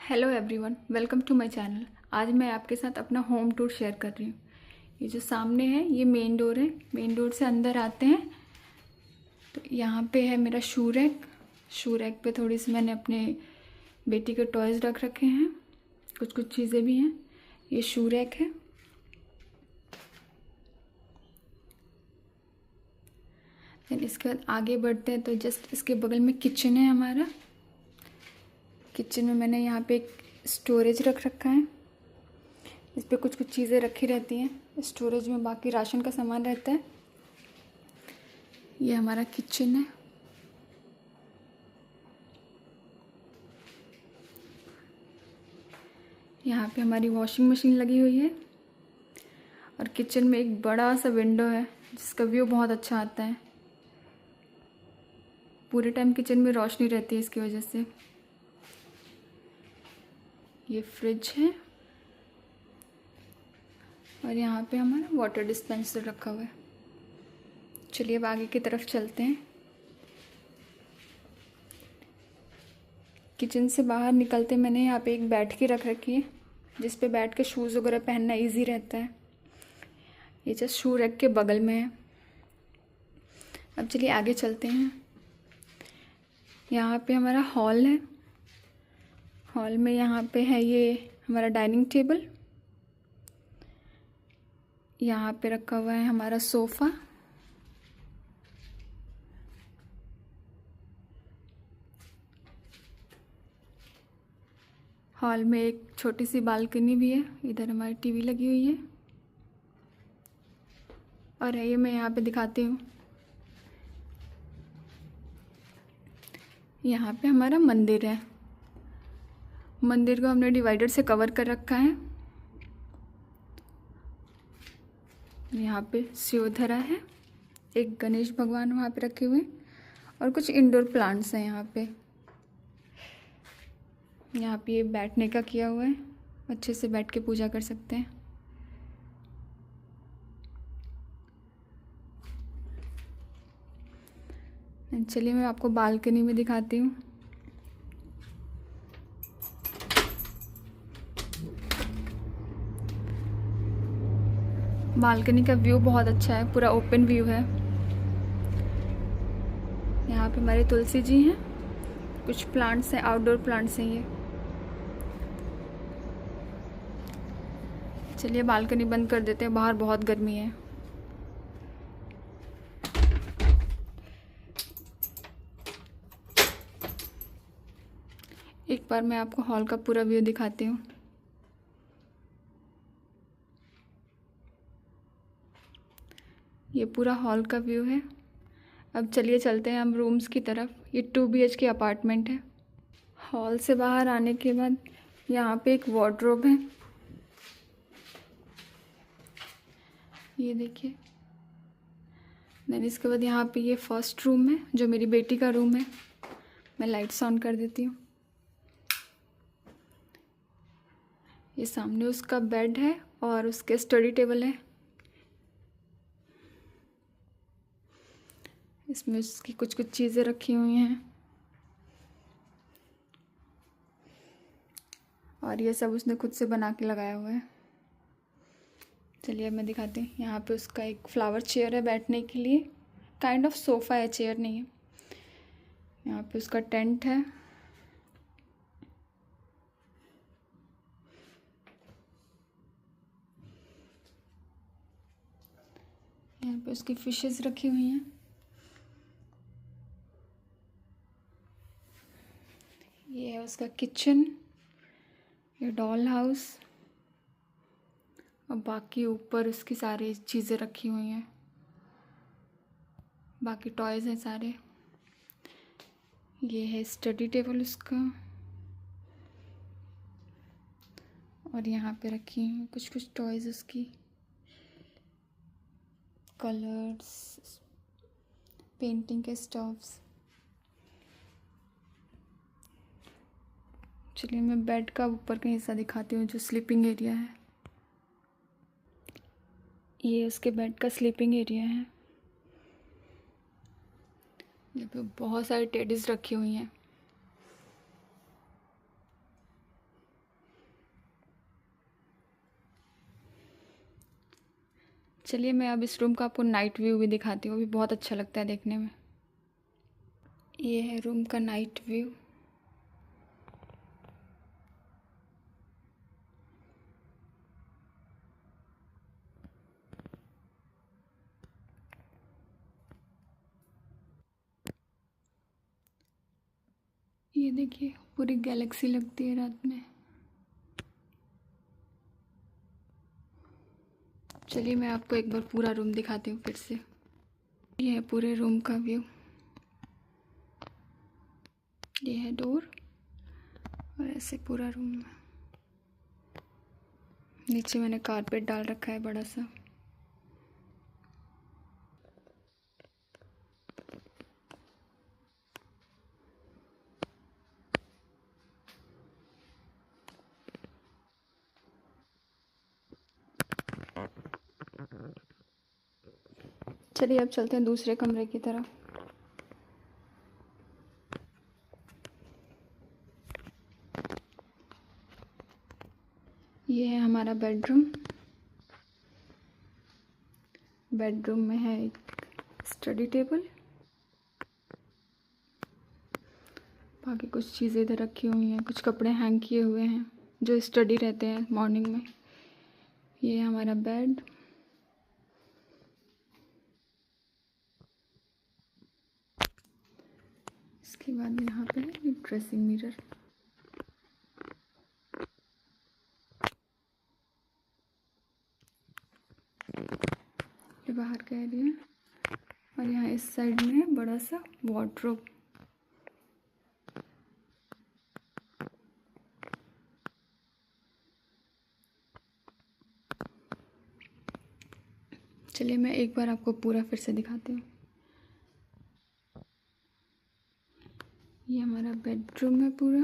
Hello everyone, welcome to my channel. आज मैं आपके साथ अपना होम टूर शेयर कर रही हूँ। ये जो सामने है ये मेन डोर है। मेन डोर से अंदर आते हैं तो यहाँ पे है मेरा शू रैक। शू रैक पे थोड़ी सी मैंने अपने बेटी के टॉयज़ रख रखे हैं, कुछ कुछ चीज़ें भी हैं। ये शू रैक है। देन इसके बाद आगे बढ़ते हैं तो जस्ट इसके बगल में किचन है हमारा। किचन में मैंने यहाँ पे एक स्टोरेज रख रखा है। इस पर कुछ कुछ चीज़ें रखी रहती हैं। स्टोरेज में बाकी राशन का सामान रहता है। ये हमारा किचन है। यहाँ पे हमारी वॉशिंग मशीन लगी हुई है और किचन में एक बड़ा सा विंडो है जिसका व्यू बहुत अच्छा आता है। पूरे टाइम किचन में रोशनी रहती है इसकी वजह से। ये फ्रिज है और यहाँ पे हमारा वाटर डिस्पेंसर रखा हुआ है। चलिए अब आगे की तरफ चलते हैं। किचन से बाहर निकलते मैंने यहाँ पे एक बैठकी रख रखी है जिस पे बैठ के शूज़ वगैरह पहनना इजी रहता है। ये जस्ट शू रैक के बगल में है। अब चलिए आगे चलते हैं। यहाँ पे हमारा हॉल है। हॉल में यहाँ पे है ये हमारा डाइनिंग टेबल। यहाँ पे रखा हुआ है हमारा सोफ़ा। हॉल में एक छोटी सी बालकनी भी है। इधर हमारी टीवी लगी हुई है। और ये मैं यहाँ पे दिखाती हूँ। यहाँ पे हमारा मंदिर है। मंदिर को हमने डिवाइडर से कवर कर रखा है। यहाँ पे शिवधरा है, एक गणेश भगवान वहाँ पे रखे हुए हैं और कुछ इंडोर प्लांट्स हैं यहाँ पे। यहाँ पे ये बैठने का किया हुआ है, अच्छे से बैठ के पूजा कर सकते हैं। चलिए मैं आपको बालकनी में दिखाती हूँ। बालकनी का व्यू बहुत अच्छा है, पूरा ओपन व्यू है। यहाँ पे हमारे तुलसी जी हैं, कुछ प्लांट्स हैं, आउटडोर प्लांट्स हैं ये। चलिए बालकनी बंद कर देते हैं, बाहर बहुत गर्मी है। एक बार मैं आपको हॉल का पूरा व्यू दिखाती हूँ। ये पूरा हॉल का व्यू है। अब चलिए चलते हैं हम रूम्स की तरफ। ये 2 BHK अपार्टमेंट है। हॉल से बाहर आने के बाद यहाँ पे एक वार्डरोब है, ये देखिए। देन इसके बाद यहाँ पे ये फर्स्ट रूम है जो मेरी बेटी का रूम है। मैं लाइट्स ऑन कर देती हूँ। ये सामने उसका बेड है और उसके स्टडी टेबल है। इसमें उसकी कुछ कुछ चीज़ें रखी हुई हैं और ये सब उसने खुद से बना के लगाया हुआ है। चलिए अब मैं दिखाती हूँ। यहाँ पे उसका एक फ्लावर चेयर है बैठने के लिए, काइंड ऑफ सोफ़ा है, चेयर नहीं है। यहाँ पे उसका टेंट है। यहाँ पे उसकी फिशेस रखी हुई हैं। ये है उसका किचन, ये डॉल हाउस और बाकी ऊपर उसकी सारी चीज़ें रखी हुई हैं, बाकी टॉयज़ हैं सारे। ये है स्टडी टेबल उसका और यहाँ पे रखी हैं कुछ कुछ टॉयज़ उसकी, कलर्स, पेंटिंग के स्टफ्स। चलिए मैं बेड का ऊपर का हिस्सा दिखाती हूँ जो स्लीपिंग एरिया है। ये उसके बेड का स्लीपिंग एरिया है। यहाँ पे बहुत सारी टेडीज रखी हुई हैं। चलिए मैं अब इस रूम का आपको नाइट व्यू भी दिखाती हूँ, वो भी बहुत अच्छा लगता है देखने में। ये है रूम का नाइट व्यू। ये देखिए पूरी गैलेक्सी लगती है रात में। चलिए मैं आपको एक बार पूरा रूम दिखाती हूँ फिर से। ये है पूरे रूम का व्यू। ये है डोर और ऐसे पूरा रूम है। नीचे मैंने कारपेट डाल रखा है बड़ा सा। चलिए अब चलते हैं दूसरे कमरे की तरफ। ये है हमारा बेडरूम। बेडरूम में है एक स्टडी टेबल, बाकी कुछ चीज़ें इधर रखी हुई हैं, कुछ कपड़े हैंग किए हुए हैं जो स्टडी रहते हैं मॉर्निंग में। ये है हमारा बेड। इसके बाद यहाँ पे है ड्रेसिंग मिरर। ये बाहर का एरिया और यहाँ इस साइड में है बड़ा सा वार्डरोब। चलिए मैं एक बार आपको पूरा फिर से दिखाती हूँ। ये हमारा बेडरूम है पूरा।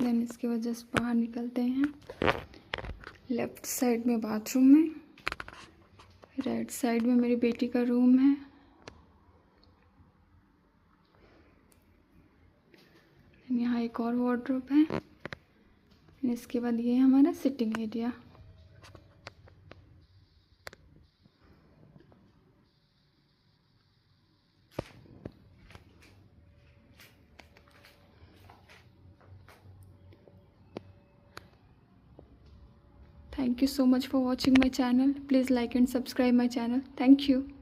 देन इसके बाद जस्ट बाहर निकलते हैं। लेफ़्ट साइड में बाथरूम है, राइट साइड में मेरी बेटी का रूम है। यहाँ एक और वार्डरोब है। इसके बाद ये है हमारा sitting area. Thank you so much for watching my channel. Please like and subscribe my channel. Thank you.